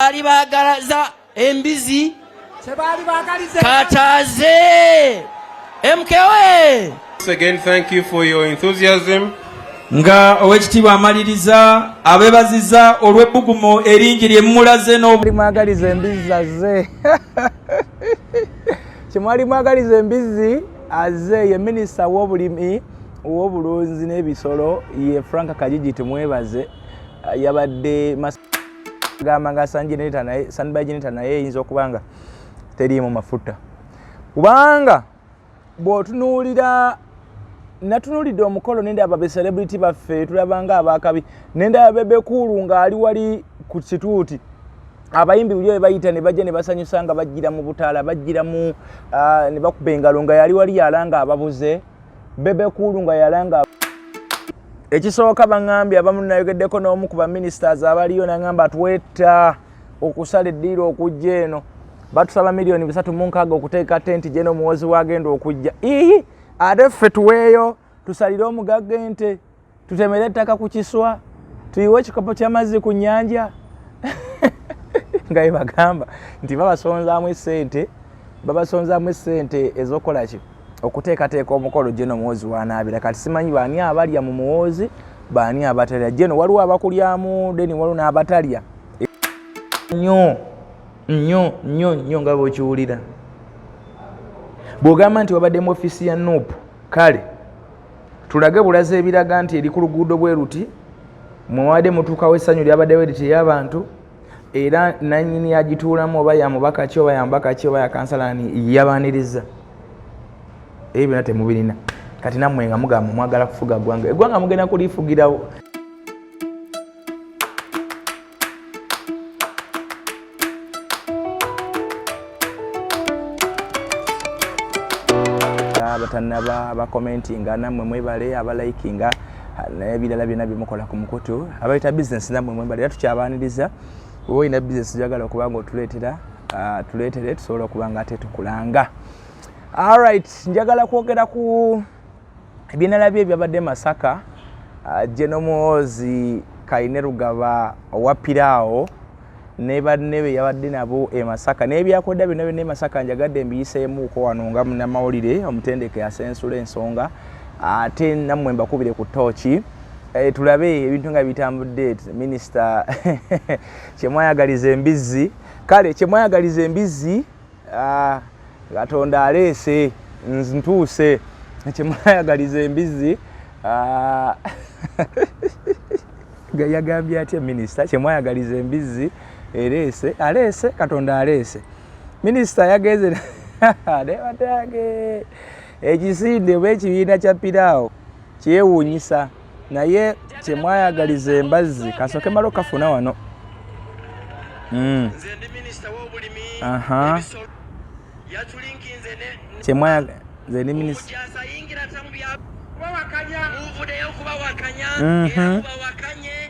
kyebali bagalaza embizi kataze MKW. Again, thank you for your enthusiasm. Nga owekitiibwa amaliriza abeebaziza olw'ebbugumu eringi lye mmulaze mwagaliza embizi azze kimwali mwagaliza embizi azze ye minisita w'obulimi ow'obulunzi n'ebisolo ye Frank Kajiji tumwebaze yabadde gamba nga Sanbai Geneta naye eyinza okubanga teriimu mafuta kubanga bw'otunuulira natunulidde omukolo nende ababe celebrity baffe tulabanga abakabi nende abebe kulu nga ali wali ku kituuti abayimbi byo bayita ne bajja ne basanyusanga bajjira mu butaala bajjira mu ne bakubengalo nga yali wali yalanga ababuze bebe kulu nga yalanga ekisooka bangambye abamu nayogeddeko n'omu ku ba ministers abaliyo nangamba twetta okusala eddiiro okujja eno batusaba miliyoni 3.6 okuteeka tenti jeno Muhoozi wagenda okujja ate ffe tuweeyo tusalire omugagga ente tutemere ettaka ku kiswa tuyiwe ekikopo ky'amazzi ku nnyanja nga bagamba nti babasonzaamu essente ez'okola ki okuteekateeka omukolo jeno Muhoozi wanaabira kati simanyi baani abalya mu Muhoozi baani abatalya jeno waliwo abakulyamu deni waliwo n'abatalya nnyo nga bw'okiwulira bw'ogamba nti wabadde mu ofiisi ya Nuupu kale tulage bulaze ebiraga nti eri ku luguudo bwe ruti mwewadde mutuukawo essanyu lyabaddewo eriti y'abantu era nannyini agituulamu oba yamubaka ki oba yambaka ki oba yakansalani yabaniriza ebyo byonna temubirina kati nammwe nga mugamba mwagala kufuga ggwanga eggwanga mugenda kulifugirawo abatanaba abakomentinga nammwe mwebale abalikinga n'ebirala byonna byemukola ku mukutu abayita business nammwe mwebale era tukyabaaniriza oba olina business gyagala okuba nga otuleetera tuleetere tusobola okuba nga ate tukulanga. Alright, njagala kwogera ku ebyenalabye ebyabadde Masaka jeno Muhoozi Kainerugaba owapiraawo ne banne be yabadde nabo e Masaka n'ebyakodda bino byonna e Masaka njagadde mbiyiseemuuko wano nga munnamawulire omutendeke yasensula ensonga ate nammwe mbakubire ku ttooki tulabe ebintu nga bitambudde minisita kyemwayagaliza embizzi kale kyemwayagaliza embizzi Katonda aleese ntuuse kyemwayagaliza embizzi yagambye atya minisita kyemwayagaliza embizzi aleese Katonda aleese minisita yageze nebatage ekisinde oba ekibiina kya piraawo kyewuunyisa naye kyemwayagaliza embazzi kasooke malo kafuna wano kyemwayagaliza ndi minisita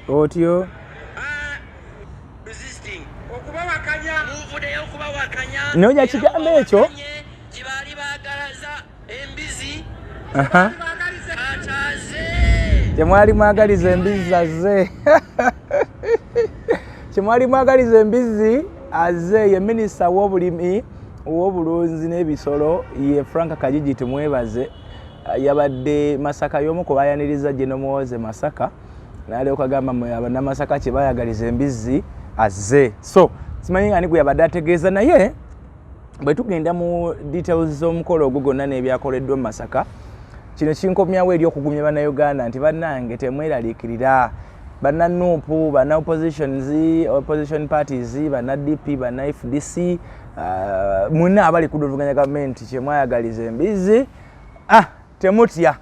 otyo noja kigambo ekyo kyemwali mwagaliza embizi azze kyemwali mwagaliza embizi azze ye minisita w'obulimi ow'obulunzi n'ebisolo ye Frank Kajiji tumwebaze yabadde Masaka y'omu ku bayaniriza jeno Muhoozi Masaka n'alyoka agamba abannamasaka kye bayagaliza embizzi azze so simanyi nga ni gwe yabadde ategeeza naye bwe tugenda mu details z'omukolo ogwo gwonna n'ebyakoleddwa mu Masaka kino kinkomyawo eri okugumya bannayuganda nti bannange temweraliikirira banna Nuupu banna opposition parties banna DP banna FDC mwenna abali kuduvuganya gavumenti kyemwayagaliza embizzi temutya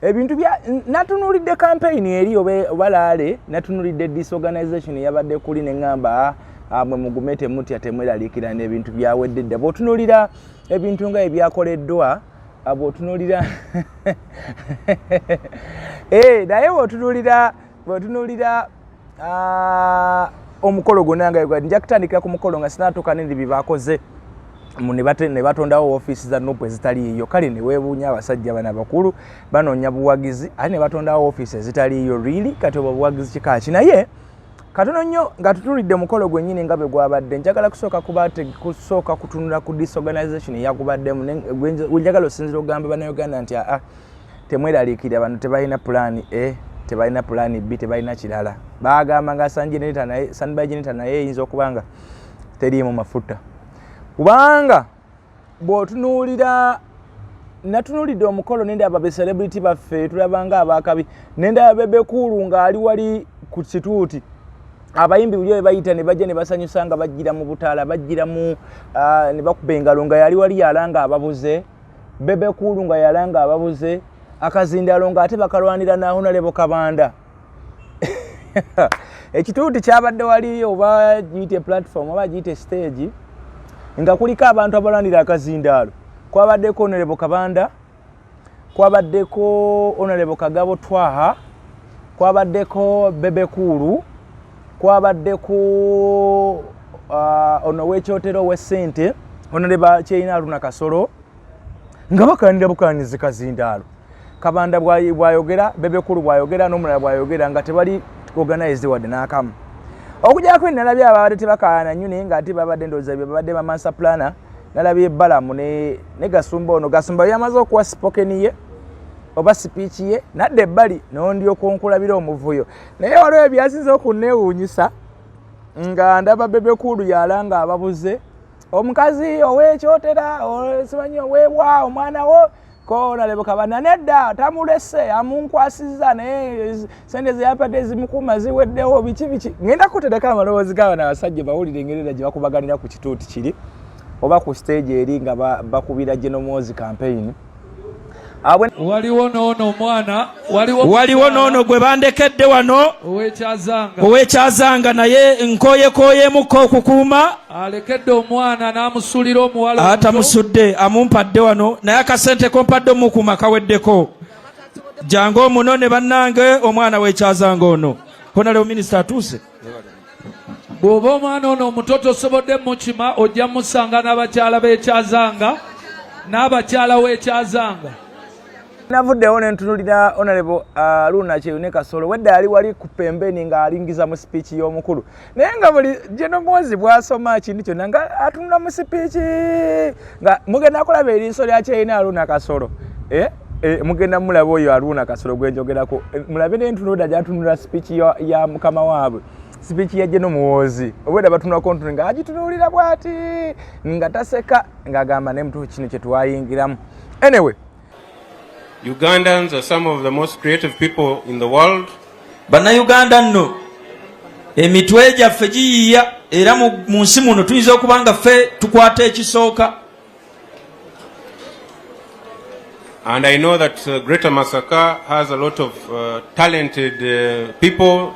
ebintu bya natunulidde campaign eri obalaale natunulidde disorganization yabadde kuli neŋŋamba mwe mugume temutya temweraliikira n'ebintu byawedde dda bw'otunulira ebintu nga ebyakoleddwa bw'otunulira naye bw'otunulira omukolo gwonna nga nja kutandikira ku mukolo nga sinatuuka n'endi bye bakoze ne batondawo ofiisi za Nuupu ezitaliiyo kale ne weebuunya abasajja bano abakulu banoonya buwagizi ate ne batondawo ofiisi ezitaliiyo really kati obwo buwagizi kikaaki naye katono nnyo nga tutunulidde mukolo gwennyini nga bwe gwabadde njagala kusooka kutunula ku disorganization eyagubaddemu njagala osinzira okugamba bannayuganda nti temweraliikirira bano tebalina pulaani A tebalina pulaani B tebalina kirala bagamba nga Sandby Geneta naye eyinza okuba nga teriimu mafuta kubanga bw'otunuulira natunulidde omukolo nendaba be celebrity baffe tulabanga abakabi nendaba Bebe Cool ng'ali wali ku kituuti abayimbi buli bayita ne bajja ne basanyusa nga bajjira mu butaala bajjira mu ne bakuba engalo nga yali wali yalanga ababuze Bebe Cool nga yalanga ababuze akazindalo nga ate bakalwanira na Honorable Kabanda ekituuti kyabadde wali oba giyite platform oba giyite stage nga kuliko abantu abalwanira akazindalo kwabaddeko Honorable Kabanda kwabaddeko Honorable Kagabo Twaha kwabaddeko Bebe Cool kwabaddeko ono w'ekyotero w'essente Honorable Kyeyina Aruna Kasolo nga bakanira bukanizi kazindaalo Kabanda bwayogera Bebe Cool bwayogera n'omulala bwayogera nga tebali organized wadde n'akamu okujjako nalabye ababadde tebakaana nnyo naye nga ate babadde ndowooza bye babadde bamansa plana nalabye Balamu ne Gasumba ono Gasumba yamaze okuwa spoken ye oba speech ye nadde ebbali n'ondyoka onkulabira omuvuyo naye waliwo ebyasinze okunneewuunyisa nga ndaba Bebe Cool yalanga ababuze omukazi ow'ekyotera simanyi oweebwa omwana wo ko Honorable Kabanda Nedda tamulese amunkwasiza naye sente ze yapadde ezimukuuma ziweddewo biki ngenda kutereka amalowoozi g'abaana abasajja bawulire engeri gye bakubaganira ku kituuti kiri oba ku stage eri nga bakubira Muhoozi campaign waliwo noono omwana waliwo noono gwe bandekedde wano owekyazanga naye nkoyekoyemuko okukuuma alekedde omwana n'amusulira omuwala atamusudde amumpadde wano naye akasente kompadde omukuuma kaweddeko jangu omuno ne bannange omwana wekyazanga ono Honorable Minister atuuse bw'oba omwana ono omuto tosobodde mukima ojja musanga n'abakyala b'ekyazanga n'abakyala w'ekyazanga navuddewo nentunulira Honorable Aruna Kyeyune Kasolo wedde ali wali ku pembeni nga alingiza mu speech y'omukulu naye nga buli Muhoozi bw'asoma kintu kyonna nga atunula mu speech nga mugenda akulaba erinso lya Kyeyune Aruna Kasolo mugenda mulaba oyo Aruna Kasolo gwenjogerako mulabe n'entunulira gy'atunulira speech ya mukama waabwe speech ya Muhoozi obwedda batunulako ntunula nga agitunulira bw'ati nga taseka ng'agamba ne mutuufu kino kye twayingiramu anyway Ugandans are some of the most creative people in the world. Bannayuganda nno emitwe gyaffe giyiiya era mu nsi muno tuyinza okuba nga ffe tukwata ekisooka. And I know that Greater Masaka has a lot of talented people,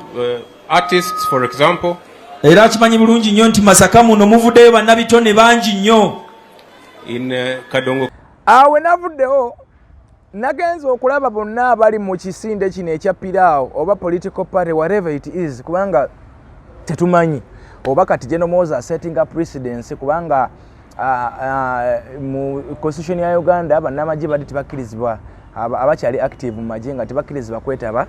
artists for example. Era akimanyi bulungi nnyo nti Masaka muno muvuddeyo bannabitone bangi nnyo. In Kadongo. Awe navuddewo nagenza okulaba bonna abali mu kisinde kino ekya Piraawo oba political party whatever it is kubanga tetumanyi oba kati Muhoozi setting up precedence kubanga mu constitution ya Uganda bannamagye bali tebakkirizibwa abakyali active mu magye nga tebakkirizibwa kwetaba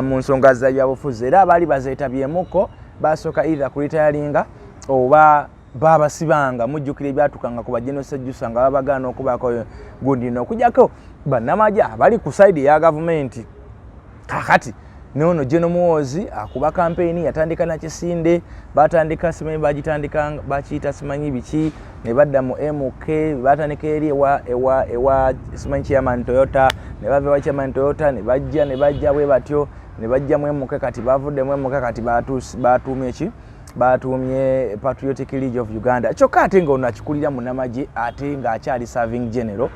mu nsonga za byabufuzi era abali bazeetabyemuko basooka either ku retiringa oba babasibanga mujjukira ebyatukanga ku bajeno sejjusa nga babagaana okubaako gundi n'okujjako bannamagye abali ku side ya gavumenti kakati nono Muhoozi akuba campaign yatandika na kisinde batandika simanyi bagitandika bakiyita simanyi biki ne badda mu MK batandika eri ewa simanyi chairman Toyota ne bava wa chairman Toyota ne bajja bwe batyo ne bajja mu MK kati bavudde mu MK kati batumye ki batumye Patriotic League of Uganda kyokka ate nga ono akikulira munnamagye ate nga akyali serving general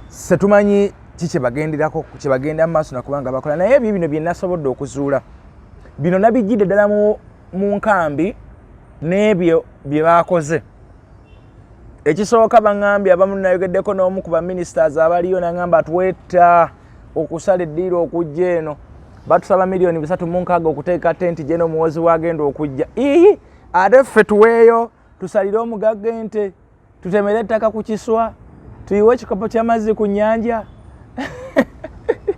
setumanyi kiche bagenderako kye bagenda maaso nakubanga bakola naye ebyo bino bye nasobodde okuzuula bino nabijjidde ddala mu nkambi n'ebyo bye bakoze ekisooka baŋŋambye abamu nayogeddeko n'omu ku baministers abaliyo naŋŋamba atwetta okusala eddiiro okujja eno batusaba miliyoni 3.6 okuteeka tenti Muhoozi wagenda okujja ate ffe tuweeyo tusalire omugagga ente tutemere ettaka ku kiswa tuyiwe ekikopo ky'amazzi ku nnyanja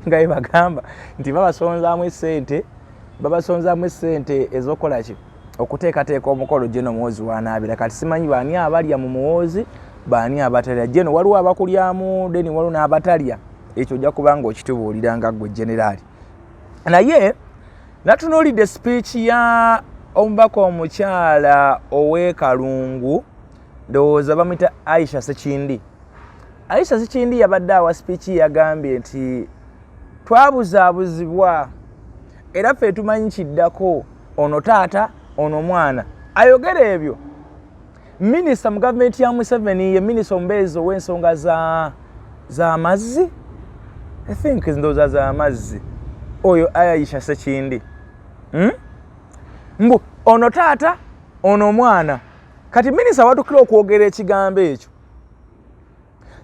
nga bagamba nti babasonzaamu essente babasonzaamu essente ez'okukola ki okuteekateeka omukolo General Muhoozi w'anaabira. Kati simanyi baani abalya mu Muhoozi baani abatalya. General waliwo abakulyamu deni waliwo n'abatalya. Ekyo ojja kuba ng'okitubuulira nga ggwe generaali. Naye natunuulidde speech ya omubaka omukyala ow'e Kalungu, ndowooza bamuyita Aisha Sekindi. Aisha Sekindi yabadde awa speech yagambye nti twabuzaabuzibwa era ffe tumanyi kiddako ono taata ono mwana. Ayogera ebyo minisita mu gavumenti ya Museveni ye minisita omubeezi ow'ensonga z'amazzi. I think ndowooza z'amazzi oyo Aisha Sekindi. Mbu ono taata ono mwana. Kati minisita watukira okwogera ekigambo ekyo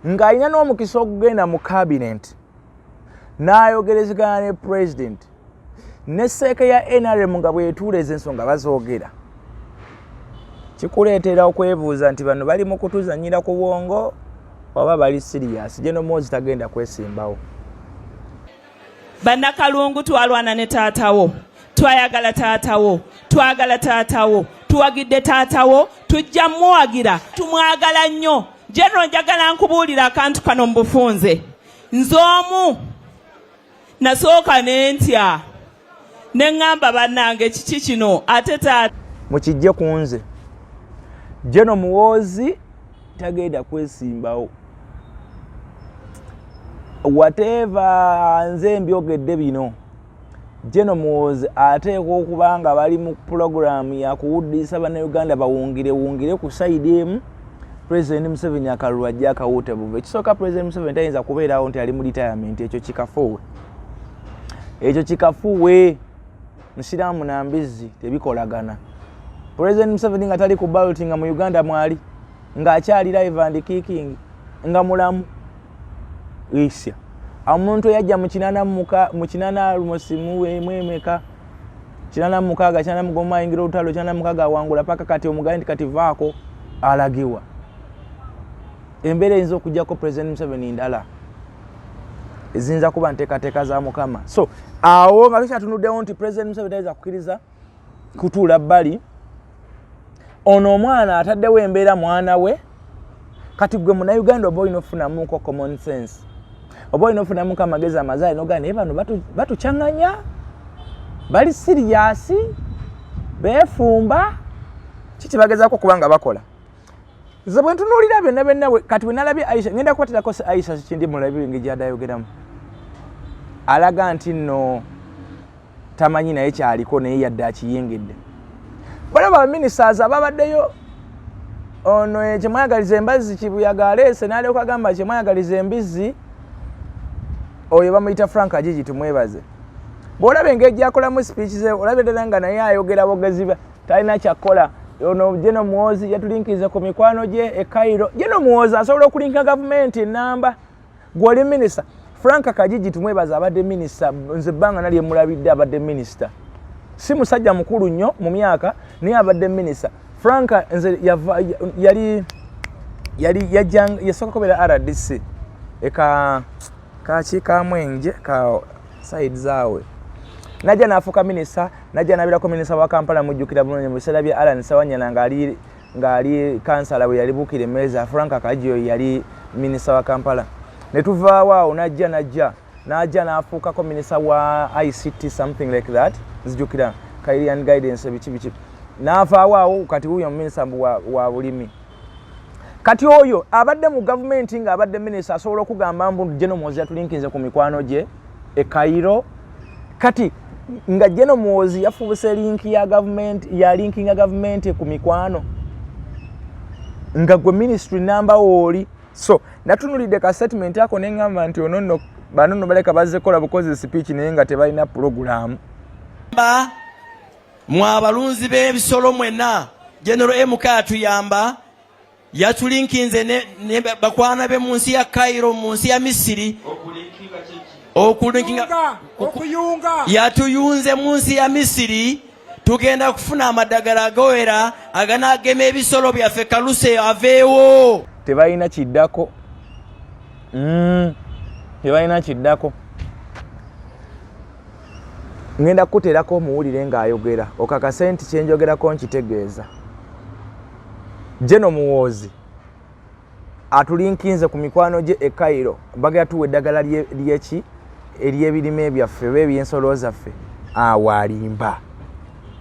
ng'alina n'omukisa okugenda mu cabinet n'ayogerezegana ne president ne sseeka ya NRM nga bwetuuleza ensonga bazoogera, kikuleetera okwebuuza nti bano bali mu kutuzanyira ku bwongo oba bali serious. General Muhoozi tagenda kwesimbawo. Bannakalungu twalwana ne taatawo, twayagala taatawo, twagala taatawo, tuwagidde taatawo, tujja muwagira, tumwagala nnyo. General njagala nkubuulira akantu kano mu bufunze. Nze omu nasooka ne ntya ne ŋŋamba bannange kiki kino ate taata mukijje ku nze. General Muhoozi tagenda kwesimbawo. Whatever nze mbyogedde bino, General Muhoozi ateekwa okuba nga bali mu pulogulaamu ya kuwuddisa bannayuganda bawungire ku sayidi emu President Museveni akalulu ajja akawuute buve. Ekisooka President Museveni tayinza kubeerawo nti ali mu retirement. Ekyo kikafuwe. Ekyo kikafuwe. Musiraamu na mbizzi tebikolagana. President Museveni nga tali ku ballot nga mu Uganda mwali ng'akyali live and kicking nga mulamu isya. Omuntu yajja mu kinana alumosimu emeka kinana mukaaga kinana mugoma ingira olutalo kinana mukaaga wangula paka kati omugandi kati vaako alagiwa. Embeera eyinza okujjako President Museveni ndala eziyinza kuba nteekateeka za Mukama. So awo nga tukyatunuddewo nti President Museveni tayinza kukkiriza kutuula bbali. Ono omwana ataddewo embeera mwana we. Kati gwe munnayuganda oba olina okufunamuko common sense, oba olina okufunamuko amagezi amazaale n'ogamba naye bano batukyanganya, bali serious, beefumba, kiki bagezaako kuba nga bakola. Nze bwe ntunuulira byonna kati bwe nalabye Aisha, ngenda kukwattirako Aisha Sekindi mulabye engeri gy'adda ayogeramu. Alaga nti nno tamanyi naye kyaliko naye yadde akiyingidde. Balaba abaminisitaazi ababaddeyo ono kyemwayagaliza embazzi Kibuyaga aleese n'alyoka agamba kyemwayagaliza embizzi oyo bamuyita Frank Ajiji tumwebaze. Bw'olaba engeri gy'akolamu speech ze olabye ddala nga naye ayogera bogezi talina kyakkola. Ono General Muhoozi yatulinkiriza ku mikwano gye e Cairo. General Muhoozi asobola okulinka gavumenti ennamba. Gw'oli minisita. Frank Kajiji tumwebaza abadde minisita, nze ebbanga nali emulabidde abadde minisita. Si musajja mukulu nnyo mu myaka naye abadde minisita. Frank nze yasooka kubeera RDC eka ka Mwenje ka side zaawe. Najja n'afuuka minisita, najja n'abeerako minisita wa Kampala mujjukira bulungi mu biseera bya Alan Sawanyana ng'ali kansala bwe yali Bukire Emmeeza. Frank Kajiji yali minisita wa Kampala. Ne tuvaawo awo najja n'afuukako minisita wa ICT something like that. Nzijjukira Career Guidance biki. N'avaawo awo kati wuyo minisita wa bulimi. Kati oyo abadde mu gavumenti nga abadde minisita asobola okugamba mbu General Muhoozi yatulinkinze ku mikwano gye e Cairo. Kati nga General Muhoozi yafubuse linki ya gavumenti ya linkinga gavumenti ku mikwano nga gwe ministry number oli. So natunulidde ka statement ako neŋŋamba nti ono bano baleka bazze kola bukozi speech naye nga tebalina program. Mwa abalunzi b'ebisolo mwenna General MK atuyamba yatulinkinze ne bakwana be mu nsi ya Cairo mu nsi ya Misiri okuyunga yatuyunze mu nsi ya Misiri. Tugenda kufuna amadagala agawera aganaagema ebisolo byaffe kaluse aveewo. Tebalina kiddako. Tebalina kiddako. ngenda kuterako muwulire ng'ayogera okakase nti kyenjogerako nkitegeeza. Jeno Muhoozi atulinkinze ku mikwano gye e Cairo bagala tuwa eddagala lyeki ery'ebirime byaffe by'ensolo zaffe. Walimba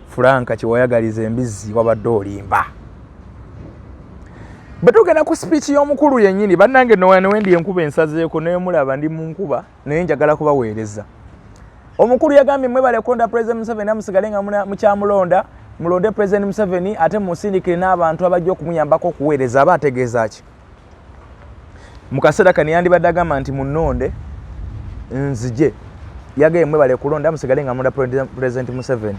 Franka kiwayagaliza embizzi wabadde olimba. Betugenda ku speech y'omukulu yennyini bannange newendi enkuba ensazeeko nemulaba ndi mu nkuba naye njagala kubaweereza. Omukulu yagambye mwebale kulonda President Museveni amusigale nga mukyamulonda mulonde President Museveni ate musindikire n'abantu abajja okumuyambako okuweereza. Aba ategeeza ki? Mu kaseera kano yandibadde agamba nti munnonde nzije yagaye mwebale kulonda amusigale nga mulonda President Museveni.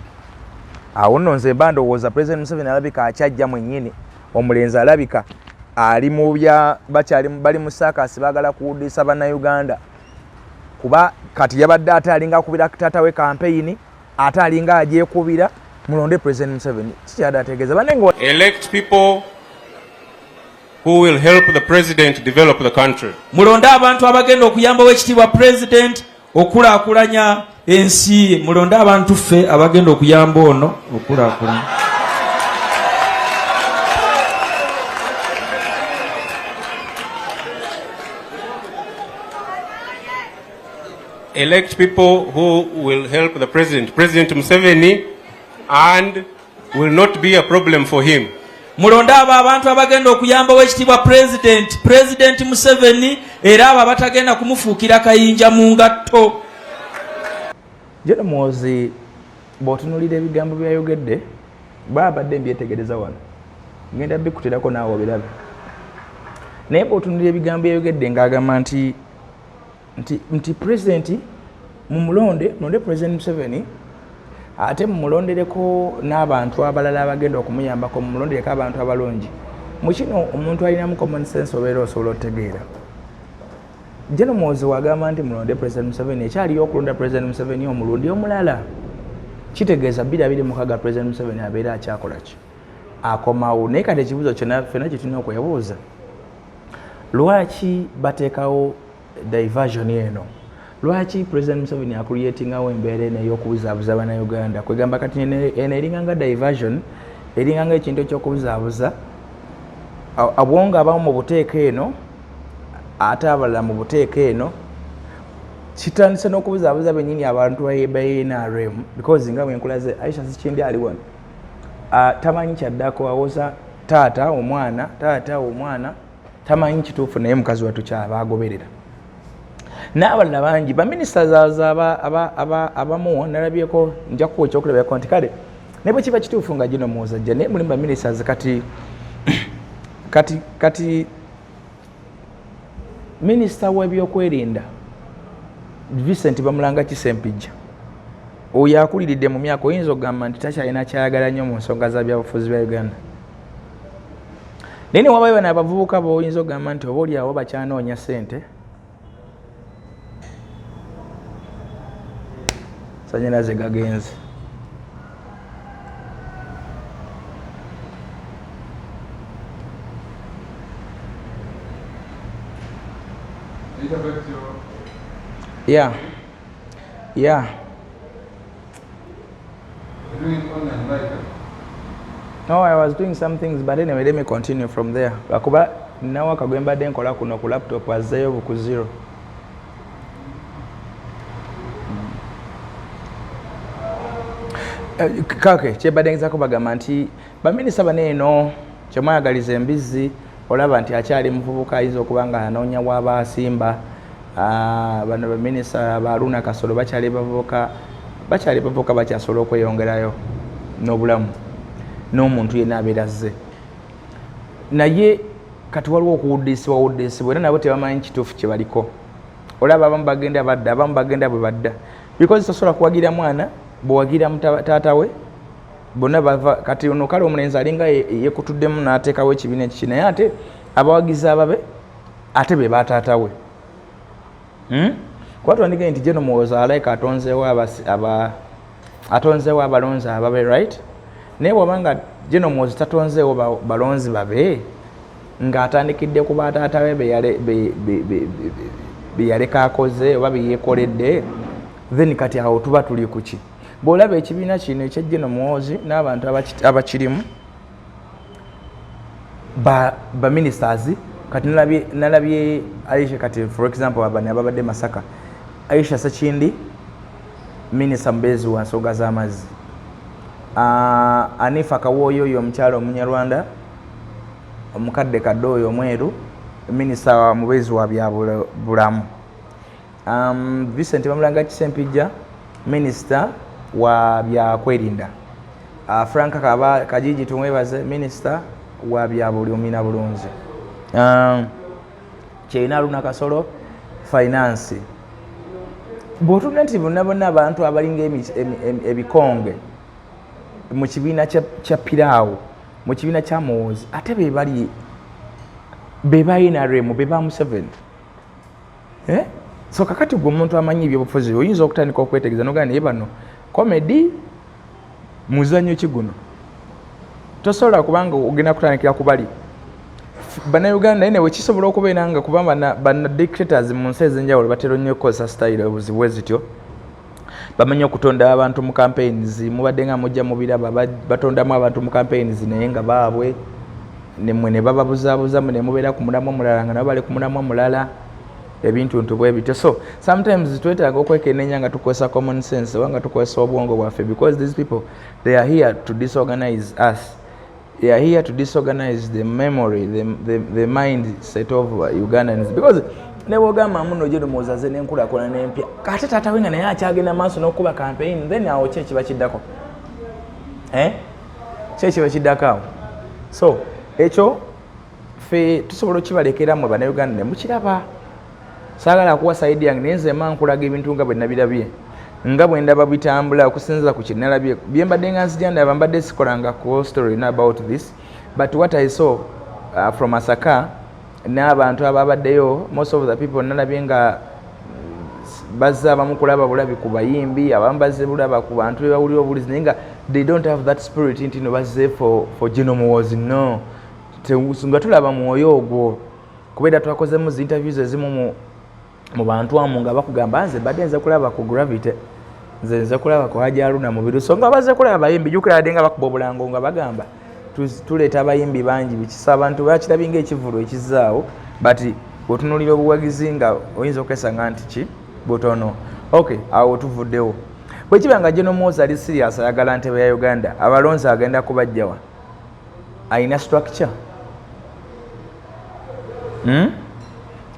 Awo nno nze mba ndowooza President Museveni alabika akyajja mwennyini, omulenzi alabika ali mu bya bali mu sakasi baagala kuwuddisa bannayuganda kuba kati yabadde ate alinga akubira taata we campaign ate alinga agyekubira mulonde President Museveni. Kikyada ategeeza banengo elect people who will help the president develop the country. Mulonde abantu abagenda okuyamba w'ekitiibwa president okulaakulanya ensi. Mulonde abantu ffe abagenda okuyamba ono okulaakulanya. Elect people who will help the president, President Museveni, and will not be a problem for him. Mulonde abantu abagenda okuyamba w'ekitiibwa president Museveni era abo abatagenda kumufuukira kayinja mu ngatto. Jeno Muhoozi bw'otunuulira ebigambo byayogedde baabadde mbyetegereza wano ngenda bikuterako naawe obirabe. Naye bw'otunuulira ebigambo byayogedde ng'agamba nti president mulonde President Museveni ate mumulondereko n'abantu abalala abagenda okumuyambako mumulondereko abantu abalungi. Mu kino omuntu alinamu common sense obeera osobola otegeera. Jeno Muhoozi wagamba nti mulonde President Museveni ekyaliyo okulonda President Museveni omulundi omulala kitegeeza 2026 President Museveni abeera akyakola ki akomawo. Naye kati ekibuuzo kyonna ffenna kye tulina okwebuuza lwaki bateekawo diversion eno? Lwaki President Museveni akulyetingawo embeera eno ey'okubuzaabuza bannayuganda? Kwegamba kati eno eringanga diversion, eringanga ekintu eky'okubuzaabuza abwonga abamu mu buteeka eno ate abalala mu buteeka eno kitandise n'okubuzaabuza bennyini abantu ba NRM because nga bwenkulaze Aisha Sikindi ali wano tamanyi kyaddako awoza taata omwana tamanyi kituufu naye mukazi watu kyaba agoberera. N'abalala bangi baminisita abamu nalabyeko nja kuwa ekyokulabirako nti kale naye bwe kiba kituufu nga Jeno Muhoozi ajja naye mulimu baminisita kati minisita w'ebyokwerinda Vincent Bamulanga Kisempijja oyo akuliridde mu myaka oyinza okugamba nti takyalina kyayagala nnyo mu nsonga za byabufuzi bya Uganda. Naye wabayo bano abavubuka boyinza okugamba nti oba oli awo bakyanoonya ssente sanyalaze gagenze. Yeah. No, I was doing some things, but anyway, let me continue from there. Akuba nawa kagwemba den kola kuno ku laptop azeyo buku zero. Kake kyebadde ngezako bagamba nti baminisita baneeno kyemwayagaliza embizzi olaba nti akyali muvubuka ayinza okuba nga anoonya w'abasimba. Bano baminisita Baruna Kasolo bakyali bavubuka bakyasobola okweyongerayo n'obulamu n'omuntu yenna abeera azze. Naye kati waliwo okuwuddisibwa era nabo tebamanyi kituufu kye baliko. Olaba abamu bagenda badda abamu bagenda bwe badda because tosobola kuwagira mwana bwewagira taata we bonna bava kati ono kale omulenzi alinga yekutuddemu n'ateekawo ekibiina ekiki naye ate abawagizi ababe ate be bataata we. Kuba twandigaye nti Jeno Muhoozi alaika atonzeewo abalonzi ababe right. Naye bw'obanga Jeno Muhoozi tatonzeewo balonzi babe ng'atandikidde ku bataata we be yaleka akoze oba bye yeekoledde then kati awo tuba tuli ku ki? bw'olaba ekibiina kino ekya General Muhoozi n'abantu abakirimu ba ministers kati nalabye Aisha kati for example abani ababadde Masaka Aisha Sakindi minisita mubezi wa nsonga z'amazzi Anifa Kawoyo oyo omukyalo Omunyarwanda omukadde kadde oyo omweru minisita wa mubezi wa byabulamu Vincent Bamulanga Kisempijja minisita wa byakwerinda Frank Kajiji tumwebaze minisita wa byabulimi na bulunzi Kyeyina Luna Kasolo finance bw'otunula nti bonna abantu abalinga ebikonge mu kibiina kya Piraawo mu kibiina kya Muhoozi ate be balina remu be ba Museveni so kakati gwe omuntu amanyi ebyobufuzi oyinza okutandika okwetegereza n'ogamba naye bano komedi muzannyo ki guno tosobola kubanga ogenda kutandikira ku bali bannayuganda naye newe kisobola okubeera nga kuba banna dictators mu nsi ez'enjawulo batera nnyo okukozesa style bwe zityo bamanyi okutonda abantu mu campaigns mubadde nga mujja mubiraba batondamu abantu mu campaigns naye nga baabwe nemwe ne bababuzaabuza ne mubeera ku mulamu omulala nga nabo bali ku mulamu omulala ebintu bwe bityo so sometimes twetaaga okwekenneenya nga tukozesa common sense oba nga tukozesa obwongo bwaffe because these people they are here to disorganize us. They are here to disorganize the memory, the mindset of Ugandans. Because nebogamba muno General Muhoozi n'enkulaakulana n'empya kati taata we nga naye akyagenda maaso n'okuba campaign then awo ki ekiba kiddako ki ekiba kiddako awo so ekyo ffe tusobola okibalekera mwe bannayuganda ne mukiraba saagala kuwa saidi yange naye nze mma nkulaga ebintu nga bwe nabirabye nga bwe ndaba bitambula okusinziira ku kinalabye bye mbadde nga nzija ndaba mbadde sikolanga ku story about this but what I saw from Masaka n'abantu ababaddeyo most of the people nalabye nga bazze abamu kulaba bulabi ku bayimbi abamu bazze bulaba ku bantu bebawulira obulizi naye nga they don't have that spirit nti no bazze for General Muhoozi no nga tulaba mwoyo ogwo kubeera twakozemu zi interviews ezimu mu bantu amu nga bakugamba nze badde nze kulaba ku gravity nze kulaba ku Hajji Haruna mu biruso nga bazze kulaba bayimbi jukira nga bakuba obulango nga bagamba tuleeta abayimbi bangi bikisa abantu bakirabye ng'ekivulu ekizaawo but bw'otunuulira obuwagizi nga oyinza okwesanga nti ki butono okay awo tuvuddewo bwe kiba nga General Muhoozi ali serious ayagala ntebe ya Uganda abalonzi agenda kubajjawa alina structure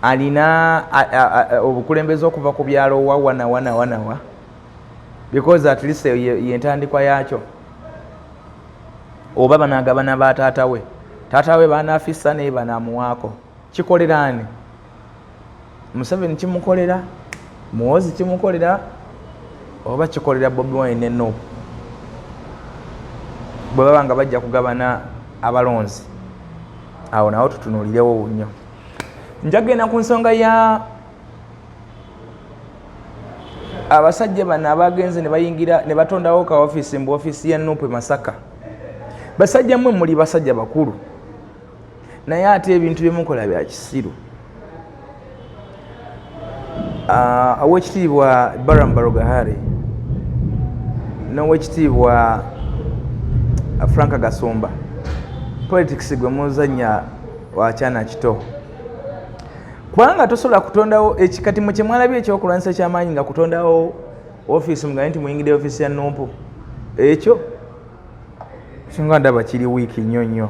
alina obukulembeze okuva ku byalo wanawa because at least yentandikwa yakyo oba banagabana ba taata we banaafisa naye banamuwaako kikoleraani Museveni kimukolera Muhoozi kimukolera oba kikolera Bobi Wine no bwe baba nga bajja kugabana abalonzi awo nawo tutunuulirewo nnyo njagenda ku nsonga ya abasajja bano abagenze ne bayingira ne batondawo ka office mu office ya Nupe Masaka basajja mmwe muli basajja bakulu naye ate ebintu byemukola bya kisiru Owekitiibwa Barambaro n'Owekitiibwa Frank Gasumba politics gwe muzanya wakyana kito kubanga tosobola kutondawo ekikati mu kyemwalabye ekyokulwanyisa ky'amaanyi nga kutondawo office mugaye nti muyingidde office ya Nupe ekyo singa ndaba kiri wiiki nnyo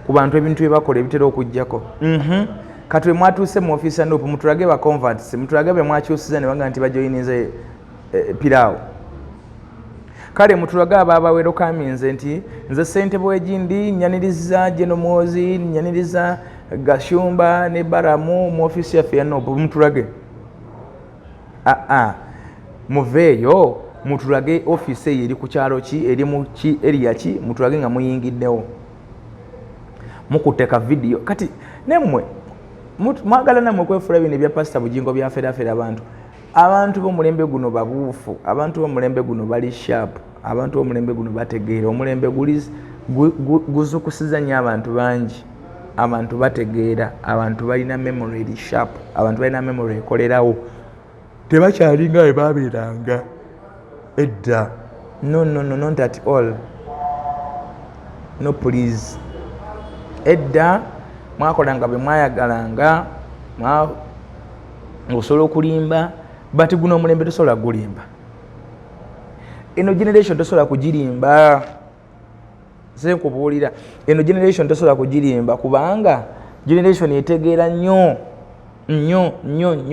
ku bantu ebintu bye bakola ebitera okujjako kati bwe mwatuuse mu office ya Nupe mutulage ba converts mutulage bwe mwakyusiza ne baga nti bajoyinize Piraawo kale mutulage ababawero kaminze nti nze ssentebe w'egindi nnyaniriza General Muhoozi nnyaniriza Gashumba ne Baramu mu office yaffe ya Nupe mutulage muveeyo mutulage office eyo eri ku kyalo ki eri mu ki area ki mutulage nga muyingiddewo mukuteeka video kati nemmwe mwagala nammwe kwefuula bino ebya pasita Bujingo byafeerafeera abantu b'omulembe guno babuufu abantu b'omulembe guno bali sharp abantu b'omulembe guno bategeera omulembe guzukusiza nnyo abantu bangi abantu bategeera abantu balina memory eri sharp abantu balina memory ekolerawo tebakyalinga bwe babeeranga edda no not at all no please edda mwakolanga bwe mwayagalanga osobola okulimba but guno omulembe tosobola gulimba eno generation tosobola kugirimba senkubuulira eno generation tosobola kugirimba kubanga generation etegeera nnyo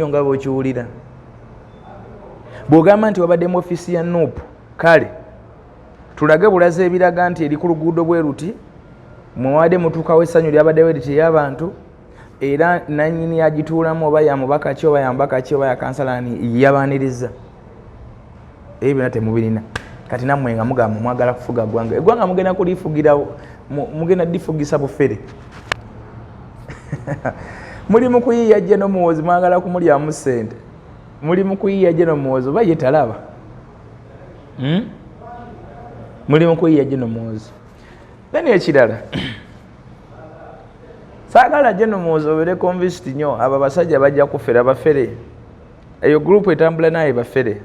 nga bw'okiwulira bw'ogamba nti wabadde mu ofisi ya nuupu kale tulage bulaze ebiraga nti eri ku luguudo bwe ruti muwadde mutuukawo essanyu lyabaddewo eriti ey'abantu era nannyini agituulamu oba yamubaka ki oba yambaka ki oba yakansalani yabaniriza ebyo byonna temubirina kati nammwe nga mugamba mwagala kufuga ggwanga eggwanga mugenda kulifugira mugenda difugisa bufere muli mu kuyiiya gye n'omuwoozi mwagala kumulyamu ssente muli mu kuyiiya gye n'omuwoozi oba ye talaba muli mu kuyiiya gye n'omuwoozi then ekirala saagala gye n'omuwoozi obeere convinced nnyo abo abasajja bajja kufera bafere eyo gurupu etambula naye bafere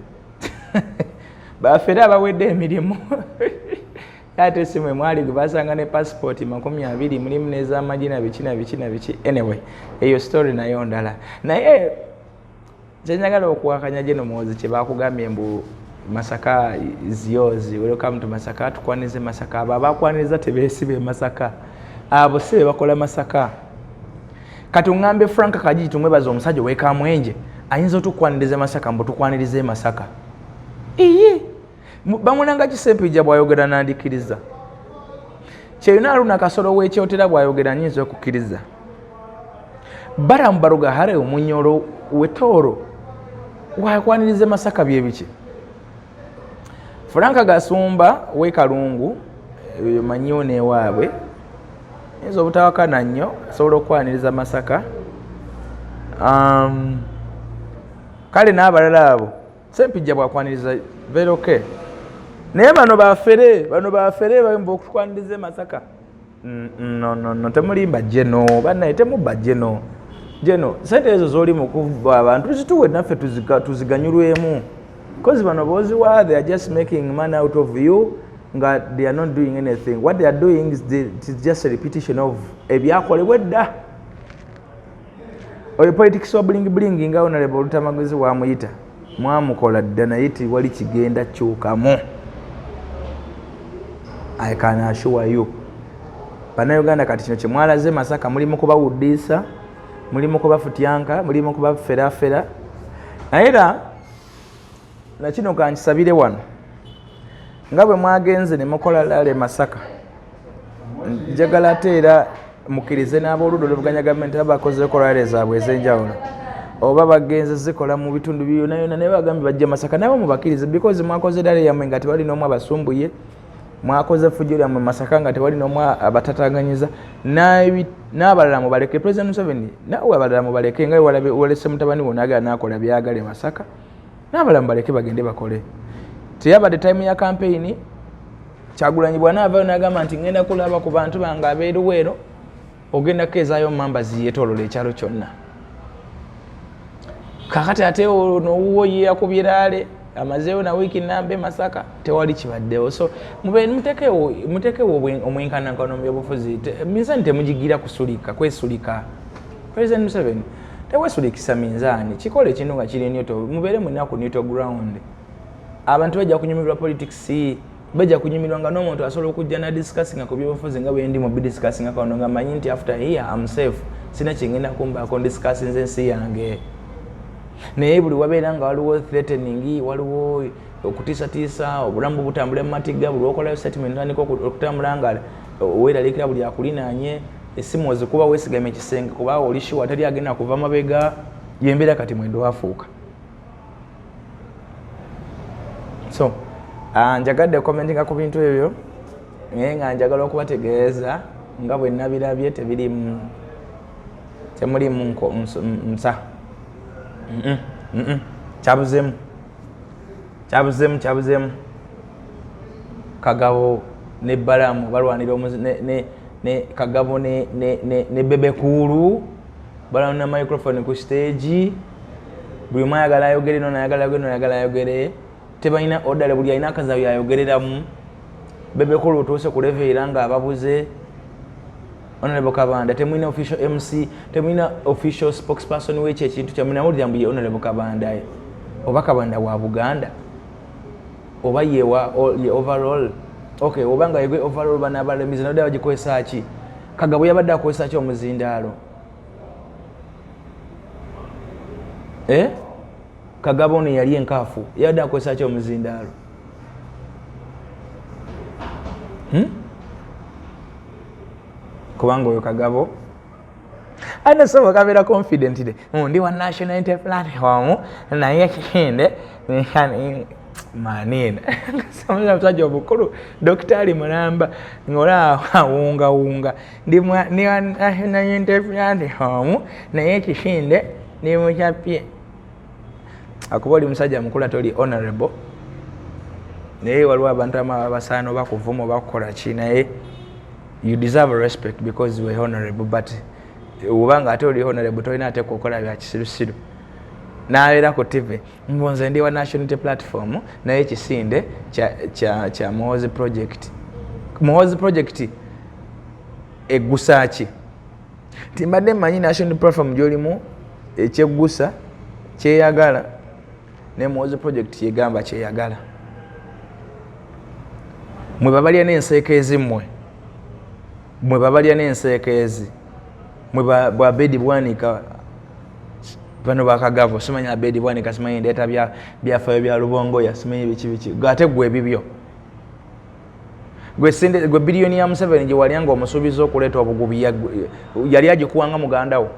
bafere abawedde emirimu ate si mwe mwali gwe basanga ne passport 20 mulimu n'ez'amagina biki anyway eyo story nayo ndala naye kyenjagala okuwakanya gye n'omuwoozi kye bakugambye mbu Masaka is yours, welcome to Masaka, tukwanize Masaka. Abo abakwaniriza tebeesibe Masaka, abo si be bakola Masaka. Kati ngambe Frank Kajiji tumwebaza omusajja wekamwenje ayinza otukwaniriza Masaka mbu tukwanirize Masaka. Bamulanga kisempija bwayogera nandikiriza. Kyeyuna aluna kasolo w'ekyotera bwayogera nyinza okukkiriza. Barambaruga hare omunyoro wetoro wakwanirize Masaka bye biki. Franka Gasumba w'ekalungu manyiwo n'ewaabwe yinza obutawakana nnyo asobola okwaniriza Masaka. Kale n'abalala abo sempijja bwakwaniriza very okay. Naye bano bafere bayimba okukwaniriza Masaka. No temulimba jeno bannaye temubba jeno sente ezo z'oli mu kuva abantu zituwe naffe tuziganyulwemu. Because they are just making money out of you, they are not doing anything. What they are doing is it's just a repetition of ebyakolebwa. Oyo politics wa bling nga Honorable Lutamagezi wa muyita. Mwamukola dda naye wali kigenda kyukamu. I can assure you. Bannayuganda kati kino kyemwalaze Masaka mulimu kubawuddisa, mulimu kubafutyanka, mulimu kubaferafera. Naye na kino kankisabire wano nga bwe mwagenze ne mukola lale Masaka njagala ate era mukkirize n'abooludda oluvuganya gavumenti abakoze kolale zaabwe ez'enjawulo oba bagenze zikola mu bitundu byonna naye bagambye bajja Masaka nabo mubakkirize because mwakoze lale yammwe nga tewali n'omu abasumbuye mwakoze fujjo lyammwe Masaka nga tewali n'omu abatatanganyiza n'abalala mubaleke. President Museveni naawe abalala mubaleke nga walese mutabani wonna agala n'akola byagale Masaka n'abalala mubaleke bagende bakole. Teyabadde time ya campaign Kyagulanyi bw'anaavaayo n'agamba nti ngenda kulaba ku bantu bange abeeruweero ogenda kukeezaayo mamba ziyetoolola ekyalo kyonna. Kakati ate n'owuwo ye yakubye laale amazeewo na wiiki nambe Masaka tewali kibaddewo. So mutekewo omwenkanankano mu byobufuzi minzaani temugigira kwesulika. President Museveni teweesulikisa minzaani kikola ekintu nga kiri neutral mubeere munaku neutral ground. Abantu bajja kunyumirwa politics bajja kunyumirwa nga n'omuntu asobola okujja na discussing ku byobufuzi nga bwe ndi mu discussing akaondo nga manyi nti after here I'm safe sina kingenda kumbaako discussing ensi yange. Naye buli wabeera nga waliwo threatening waliwo okutiisatiisa obulamu butambule mu matiga buli okolayo settlement ntandika okutambula nga weeraliikira buli akulinaanye essimu ozikuba weesigame ekisenge kuba oli sure teri agenda kuva mabega yembeera kati mwendo wafuuka. So njagadde commentinga ku bintu ebyo naye nga njagala okubategeeza nga bwe nabirabye temulimu nsa kyabuzeemu Kagabo ne Balamu balwanira ne Kagabo ne Bebekulu Balamu na microphone ku stage buli mwayagala ayogere no nayagala ayogere tebalina odale buli alina akazayo yayogereramu bebekulu otuuse ku level era nga ababuze Honorable Kabanda temwina official MC temwina official spokesperson w'ekyo ekintu kyamuna mulira mbuye Honorable Kabanda oba Kabanda wa Buganda oba ye overall okay oba nga yegwe overall bana abalemizi nodde bagikozesa ki Kagabo yabadde akozesa ki omuzindaalo Kagabo ono yali enkaafu yabadde akozesa ki omuzindaalo kubanga oyo Kagabo anasobola kabeera confident ndi wa national unity platform naye kihinde manina samala mtajo bukuru daktari Mulamba ngola wunga ndi wa national unity platform naye kihinde ni muchapye akuboli musajja mukulu atoli honorable naye waliwo abantu abasano bakuvuma bakola ki naye you deserve respect because you were honorable but ubanga atoli honorable tolina ate kukola bya kisirusiru naera ku TV mbonze ndi wa national unity platform naye kisinde cha Muhoozi project egusachi timbadde manyi national platform jolimu ekyegusa kyeyagala ne Muhoozi project yegamba kyeyagala mwe babalya n'enseekezi mwe babalya n'enseekezi mwe bwa bedi bwanika bano bakagavo simanya bedi bwanika simanya ndeta byafayo bya Lubongo ya simanya biki gate gwe bibyo gwe billion ya 7 nje walianga omusubizo okuleta obugubi yali agikuwanga muganda wo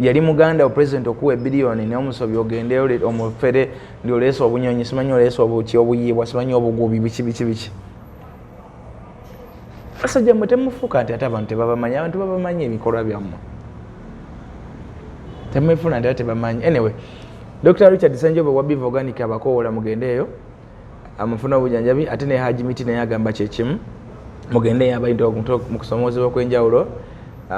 yali muganda wa president okuwa billion ne omusobi ogende ole omufere ndi oleso obunyonyi simanya oleso obuki obuyibwa simanya obugubi biki asajja mutemufuka ati abantu babamanya abantu babamanya ebikolwa byammwe temefuna nti bamanyi anyway Dr. Richard Sanjobe wa Biv Organic abakowola mugendeyo amufuna obujanjabi ate ne Haji Miti naye agamba kyekimu mugendeyo abayinto mu kusomozebwa kw'enjawulo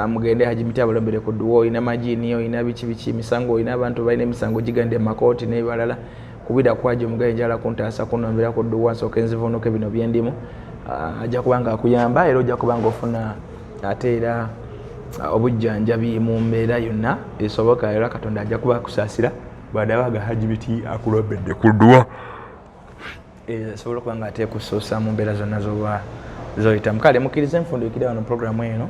mugende Haji Miti abalombere ku duwo ina majini ina biki misango ina abantu balina emisango gigande makoti n'ebalala kubida kwaje mugenjala kuntaasa kunombera ku duwo soke nzivunuke bino byendimu ajja kubanga akuyamba era ojja kubanga ofuna ate era obujjanjabi mu mbeera yonna esoboka era Katonda ajja kuba kusaasira badawaga Haji Miti akulobedde ku duwo esobola kubanga ate kusosa mu mbeera zonna zoyita mukale mukkirize enfundikira wano programu eno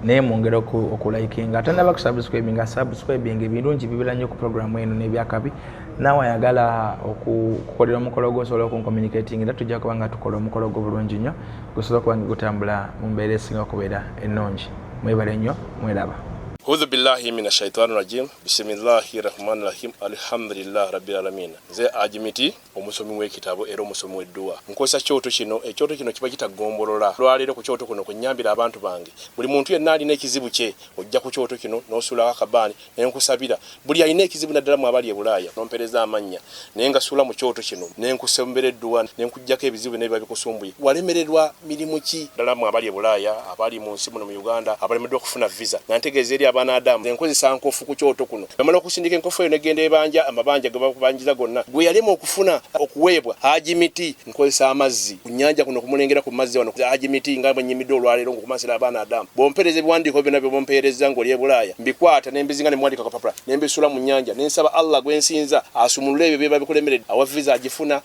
naye mwongera okulikinga ate naba kusubscribinga ebirungi bibira nnyo ku programu eno n'ebyakabi nawe ayagala okukolera omukolo gw'osobola okunkommunicating era tujja kuba nga tukola omukolo gwo bulungi nnyo gusobola kuba nga gutambula mu mbeera esinga okubeera ennungi mwebale nnyo mweraba A'udhu billahi minash shaitani rajim. Bismillahir rahmanir rahim. Alhamdulillah rabbil alamin. Ze Haji Miti omusomi w'ekitabo era omusomi w'edduwa. Nkozesa kyoto kino, ekyoto kino kiba kitagombolola. Lwalero ku kyoto kuno kunyambira abantu bange. Buli muntu yenna alina ekizibu kye, ojja ku kyoto kino n'osula akabani ne nkusabira. Buli alina ekizibu naddala mu abali e Bulaaya, nompereza amannya. Ne ngasula mu kyoto kino, ne nkusembera edduwa, ne nkujjako ebizibu ne bibabikusumbuye. Walemererwa mirimu ki ddala mu abali e Bulaaya, abali mu nsi muno mu Uganda, abalemeddwa okufuna visa. Nantegeeza eri Adamu enkozesa nkofu ku kyoto kuno bamala okusindika enkofu eyo negenda ebanja amabanja ge bakubanjiza gonna gwe yalema okufuna okuweebwa Haji Miti nkozesa amazzi ku nnyanja kuno kumulengera ku mazzi wano Haji Miti nga banyimidde olwaleero ngokumasira abaana Adamu bompereze ebiwandiiko byonna bye bompereza ng'oli e Bulaaya mbikwata nembizinga ne mwandika ku papula nembisula mu nnyanja nensaba Allah gwe nsinza asumulule ebyo bye babikulemeredde awa visa agifuna